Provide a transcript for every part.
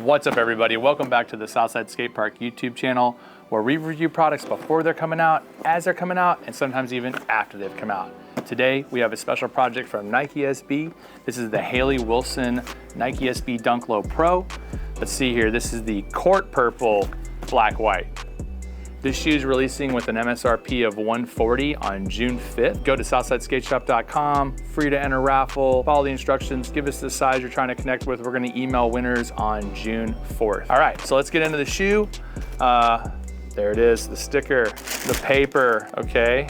What's up, everybody? Welcome back to the Southside Skatepark YouTube channel, where we review products before they're coming out, as they're coming out, and sometimes even after they've come out. Today, we have a special project from Nike SB. This is the Hayley Wilson Nike SB Dunk Low Pro. Let's see here, this is the Court Purple Black White. This shoe is releasing with an MSRP of $140 on June 5th. Go to southsideskateshop.com, free to enter raffle, follow the instructions, give us the size you're trying to connect with. We're gonna email winners on June 4th. All right, so let's get into the shoe. There it is, the sticker, the paper, okay.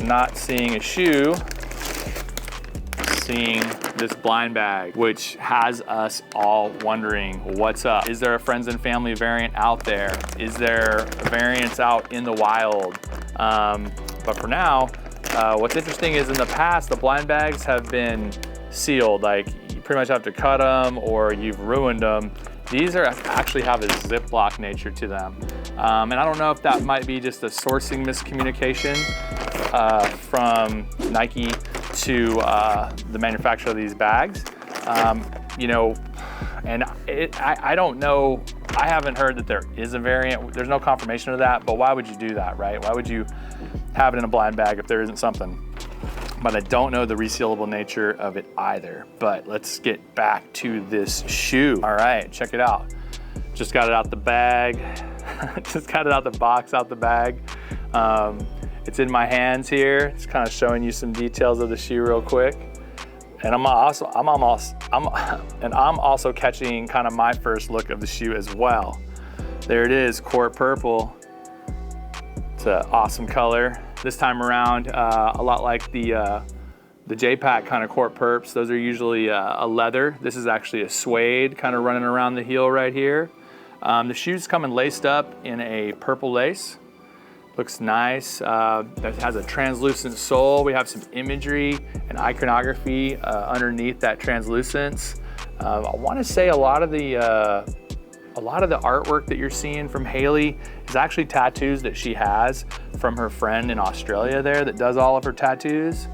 Not seeing a shoe, seeing this blind bag, which has us all wondering what's up. Is there a friends and family variant out there? Is there variants out in the wild? But for now, what's interesting is in the past, the blind bags have been sealed. Like you pretty much have to cut them or you've ruined them. These are actually have a Ziploc nature to them. And I don't know if that might be just a sourcing miscommunication from Nike to the manufacturer of these bags. You know, and I don't know, I haven't heard that there is a variant. There's no confirmation of that, but why would you do that, right? Why would you have it in a blind bag if there isn't something? But I don't know the resealable nature of it either. But let's get back to this shoe. All right, check it out. Just got it out the bag. Just got it out the box, out the bag. It's in my hands here. It's kind of showing you some details of the shoe real quick. And I'm also catching kind of my first look of the shoe as well. There it is, Court Purple. It's an awesome color. This time around, a lot like the J-Pack kind of Court Purps. Those are usually a leather. This is actually a suede kind of running around the heel right here. The shoe's coming laced up in a purple lace. Looks nice. That has a translucent sole. We have some imagery and iconography underneath that translucence. I want to say a lot of the artwork that you're seeing from Hayley is actually tattoos that she has from her friend in Australia there that does all of her tattoos.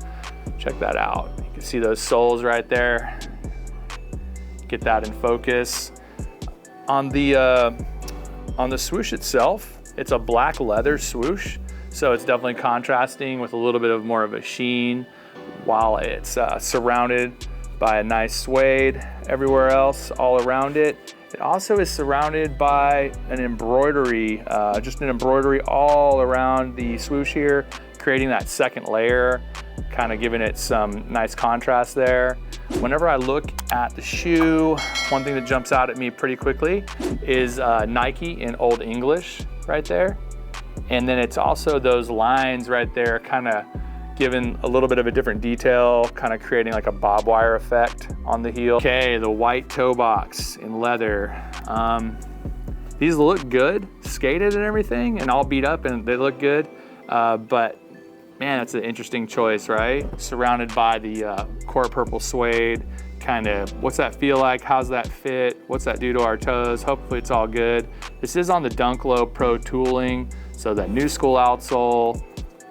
Check that out. You can see those soles right there. Get that in focus. On the swoosh itself, it's a black leather swoosh, so it's definitely contrasting with a little bit of more of a sheen while it's surrounded by a nice suede everywhere else all around it. It also is surrounded by an embroidery, just an embroidery all around the swoosh here, creating that second layer, kind of giving it some nice contrast there. Whenever I look at the shoe, one thing that jumps out at me pretty quickly is Nike in Old English right there. And then it's also those lines right there kind of giving a little bit of a different detail, kind of creating like a bob wire effect on the heel. Okay, the white toe box in leather. These look good, skated and everything, and all beat up and they look good. But man, that's an interesting choice, right? Surrounded by the Court Purple suede. Kind of, what's that feel like? How's that fit? What's that do to our toes? Hopefully it's all good. This is on the Dunk Low Pro tooling. So that new school outsole,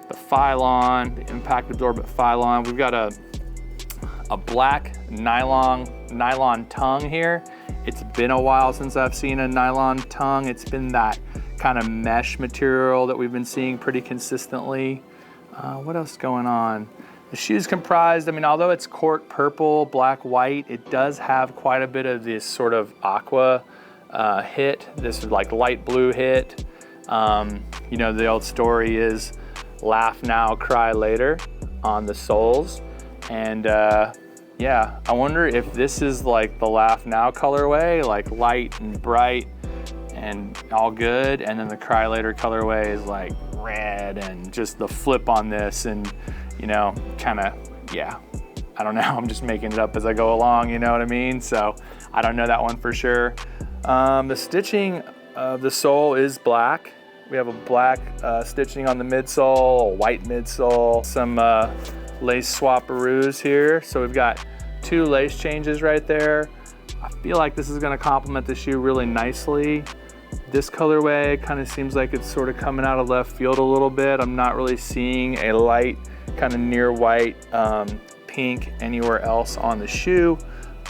the Phylon, the impact absorbent Phylon. We've got a black nylon tongue here. It's been a while since I've seen a nylon tongue. It's been that kind of mesh material that we've been seeing pretty consistently. What else is going on? The shoe's comprised, I mean, although it's Court Purple, black, white, it does have quite a bit of this sort of aqua hit, this like light blue hit. You know, the old story is laugh now, cry later on the soles. And yeah, I wonder if this is like the laugh now colorway, like light and bright and all good. And then the cry later colorway is like red and just the flip on this and, you know, kind of, yeah, I don't know. I'm just making it up as I go along, you know what I mean? So I don't know that one for sure. The stitching of the sole is black. We have a black stitching on the midsole, a white midsole, some lace swapperoos here. So we've got two lace changes right there. I feel like this is gonna complement the shoe really nicely. This colorway kind of seems like it's sort of coming out of left field a little bit. I'm not really seeing a light kind of near white pink anywhere else on the shoe,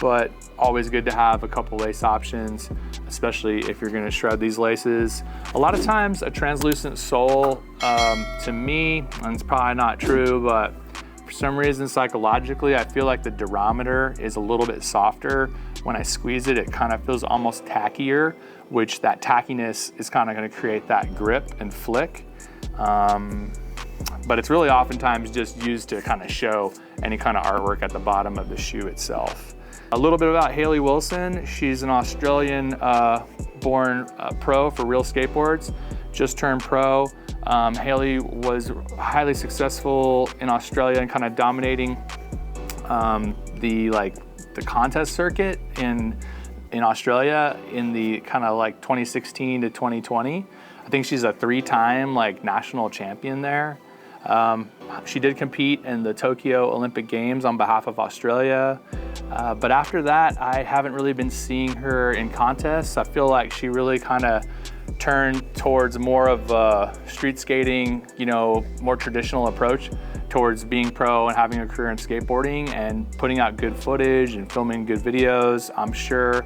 but always good to have a couple lace options, especially if you're gonna shred these laces. A lot of times a translucent sole, to me, and it's probably not true, but for some reason psychologically, I feel like the durometer is a little bit softer. When I squeeze it, it kind of feels almost tackier, which that tackiness is kind of gonna create that grip and flick. But it's really oftentimes just used to kind of show any kind of artwork at the bottom of the shoe itself. A little bit about Hayley Wilson. She's an Australian born pro for real skateboards, just turned pro. Hayley was highly successful in Australia and kind of dominating the contest circuit in Australia in the kind of like 2016 to 2020. I think she's a 3-time like national champion there. She did compete in the Tokyo Olympic Games on behalf of Australia. But after that, I haven't really been seeing her in contests. I feel like she really kind of turned towards more of a street skating, you know, more traditional approach towards being pro and having a career in skateboarding and putting out good footage and filming good videos. I'm sure,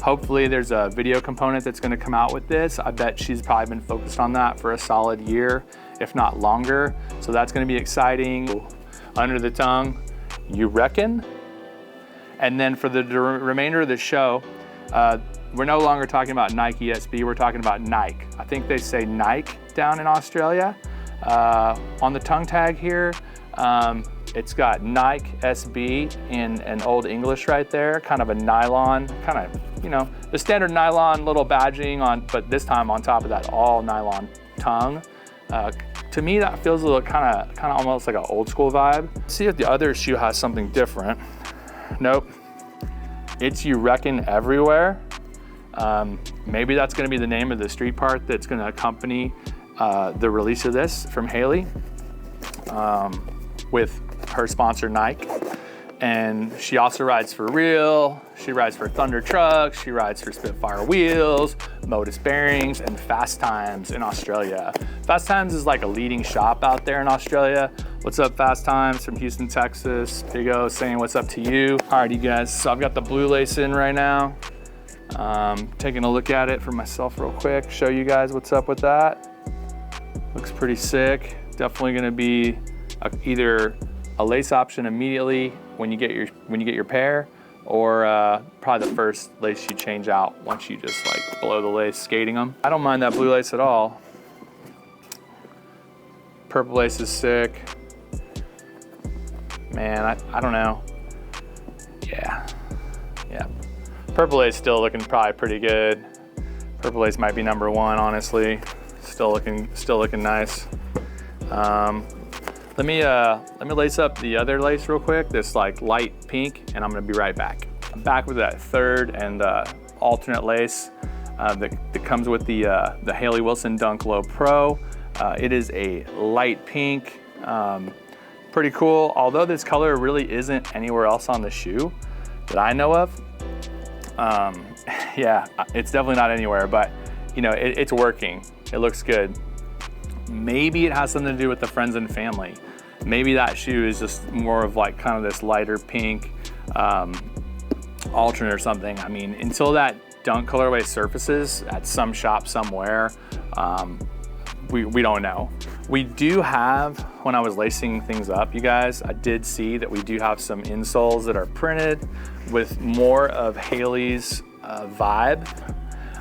hopefully there's a video component that's gonna come out with this. I bet she's probably been focused on that for a solid year, if not longer. So that's gonna be exciting. Under the tongue, you reckon? And then for the remainder of the show, we're no longer talking about Nike SB, we're talking about Nike. I think they say Nike down in Australia. On the tongue tag here, it's got Nike SB in an Old English right there, kind of a nylon, kind of, you know, the standard nylon little badging on, but this time on top of that, all nylon tongue. To me, that feels a little kind of almost like an old school vibe. See if the other shoe has something different. Nope, it's you reckon everywhere. Maybe that's gonna be the name of the street part that's gonna accompany the release of this from Hayley with her sponsor Nike. And she also rides for Real, she rides for Thunder Trucks, she rides for Spitfire Wheels, Modus Bearings, and Fast Times in Australia. Fast Times is like a leading shop out there in Australia. What's up, Fast Times from Houston, Texas? Big O saying what's up to you. All right, you guys, so I've got the blue lace in right now. Taking a look at it for myself real quick, show you guys what's up with that. Looks pretty sick. Definitely gonna be either a lace option immediately when you get your pair, or probably the first lace you change out once you just like blow the lace skating them. I don't mind that blue lace at all. Purple lace is sick. Man, I don't know. Yeah. Purple lace still looking probably pretty good. Purple lace might be number 1, honestly. Still looking nice. Let me lace up the other lace real quick, this like light pink, and I'm gonna be right back. I'm back with that third and alternate lace that comes with the Hayley Wilson Dunk Low Pro. It is a light pink, pretty cool. Although this color really isn't anywhere else on the shoe that I know of. Yeah, it's definitely not anywhere, but you know, it's working. It looks good. Maybe it has something to do with the friends and family. Maybe that shoe is just more of like kind of this lighter pink alternate or something. I mean, until that Dunk colorway surfaces at some shop somewhere, we don't know. We do have, when I was lacing things up, you guys, I did see that we do have some insoles that are printed with more of Hayley's vibe.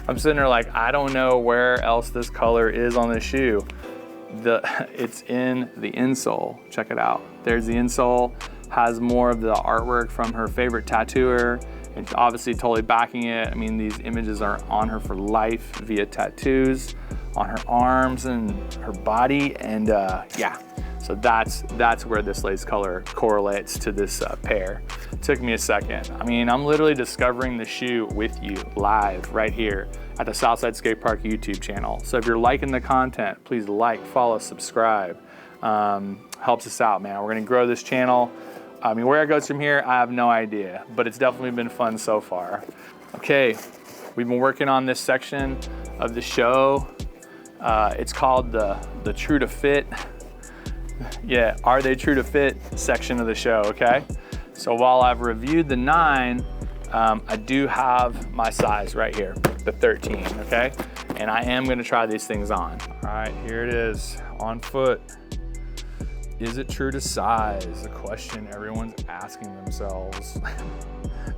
I'm sitting there like, I don't know where else this color is on the shoe. It's in the insole. Check it out. There's the insole, has more of the artwork from her favorite tattooer, and obviously totally backing it. I mean, these images are on her for life via tattoos on her arms and her body, and yeah. So that's where this lace color correlates to this pair. It took me a second. I mean, I'm literally discovering the shoe with you live right here at the Southside Skatepark YouTube channel. So if you're liking the content, please like, follow, subscribe. Helps us out, man. We're gonna grow this channel. I mean, where it goes from here, I have no idea, but it's definitely been fun so far. Okay, we've been working on this section of the show. It's called the True to Fit. Yeah, are they true to fit section of the show, okay? So while I've reviewed the 9, I do have my size right here, the 13, okay? And I am gonna try these things on. All right, here it is, on foot. Is it true to size? The question everyone's asking themselves.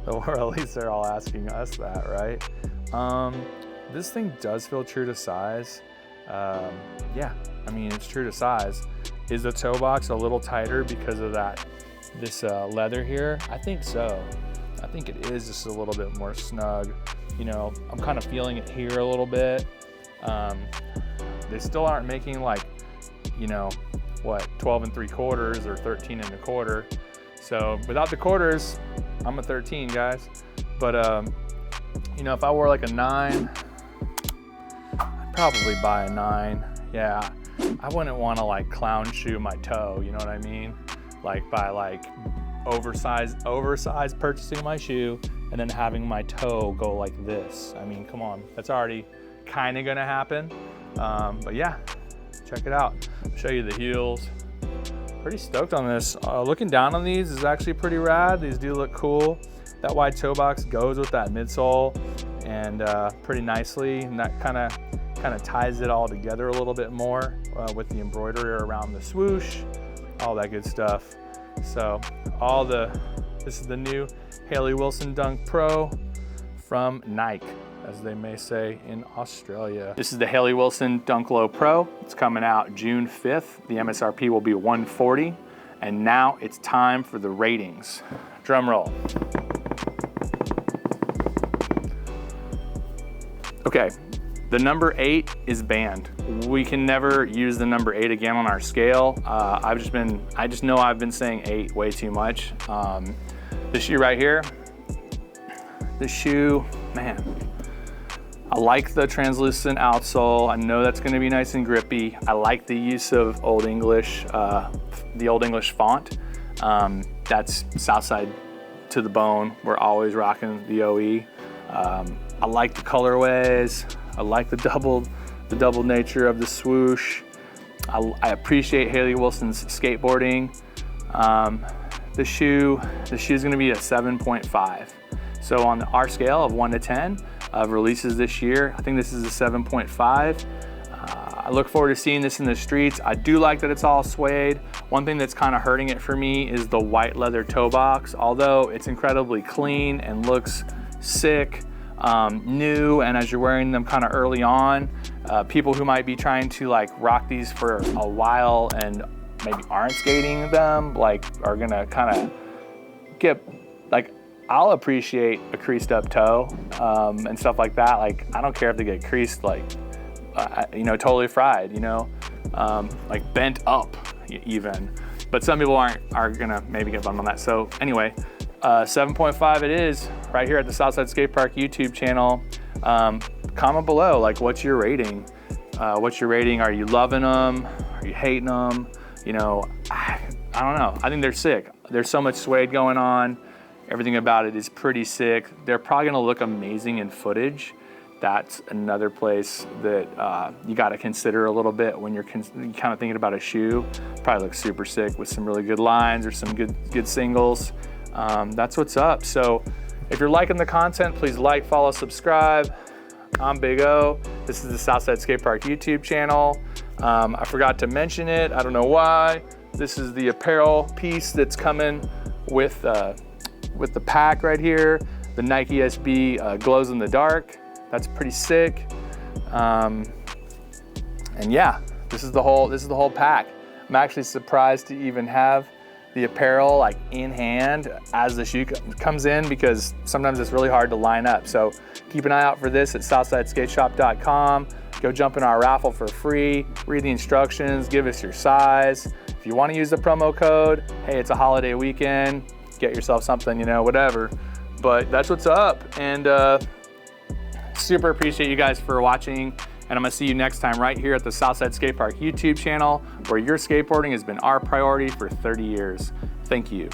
Or at least they're all asking us that, right? This thing does feel true to size. Yeah, I mean, it's true to size. Is the toe box a little tighter because of this leather here? I think so. I think it is just a little bit more snug. You know, I'm kind of feeling it here a little bit. They still aren't making like, you know, what, 12 3/4 or 13 1/4. So without the quarters, I'm a 13, guys. But you know, if I wore like a 9, I'd probably buy a 9. Yeah, I wouldn't want to like clown shoe my toe, you know what I mean? Like by like oversized purchasing my shoe and then having my toe go like this. I mean, come on, that's already kind of gonna happen. But yeah, check it out. I'll show you the heels. Pretty stoked on this. Looking down on these is actually pretty rad. These do look cool. That wide toe box goes with that midsole and pretty nicely, and that kind of ties it all together a little bit more with the embroidery around the swoosh, all that good stuff. So this is the new Hayley Wilson Dunk Pro from Nike, as they may say in Australia. This is the Hayley Wilson Dunk Low Pro. It's coming out June 5th. The MSRP will be $140. And now it's time for the ratings. Drum roll. Okay, the number 8 is banned. We can never use the number 8 again on our scale. I just know I've been saying 8 way too much. This shoe right here, this shoe, man, I like the translucent outsole. I know that's gonna be nice and grippy. I like the use of Old English, the Old English font. That's Southside to the bone. We're always rocking the OE. I like the colorways. I like the double nature of the swoosh. I appreciate Hayley Wilson's skateboarding. The shoe's gonna be a 7.5. So on our scale of 1 to 10 of releases this year, I think this is a 7.5. I look forward to seeing this in the streets. I do like that it's all suede. One thing that's kind of hurting it for me is the white leather toe box. Although it's incredibly clean and looks sick, new, and as you're wearing them kind of early on, people who might be trying to like rock these for a while and maybe aren't skating them, like are gonna kind of get like, I'll appreciate a creased up toe and stuff like that. Like, I don't care if they get creased, like, you know, totally fried, you know, like bent up even. But some people are gonna maybe get bummed on that. So anyway, 7.5 it is right here at the Southside Skatepark YouTube channel. Comment below, like, what's your rating? What's your rating? Are you loving them? Are you hating them? You know, I don't know. I think they're sick. There's so much suede going on. Everything about it is pretty sick. They're probably gonna look amazing in footage. That's another place that you gotta consider a little bit when you're kind of thinking about a shoe. Probably looks super sick with some really good lines or some good singles. That's what's up. So if you're liking the content, please like, follow, subscribe. I'm Big O. This is the Southside Skatepark YouTube channel. I forgot to mention it. I don't know why. This is the apparel piece that's coming with the pack right here. The Nike SB glows in the dark. That's pretty sick. And yeah, this is the whole pack. I'm actually surprised to even have the apparel like in hand as the shoe comes in, because sometimes it's really hard to line up. So keep an eye out for this at southsideskateshop.com. Go jump in our raffle for free, read the instructions, give us your size. If you want to use the promo code, hey, it's a holiday weekend, get yourself something, you know, whatever. But that's what's up, and super appreciate you guys for watching, and I'm gonna see you next time right here at the Southside Skatepark YouTube channel, where your skateboarding has been our priority for 30 years. Thank you.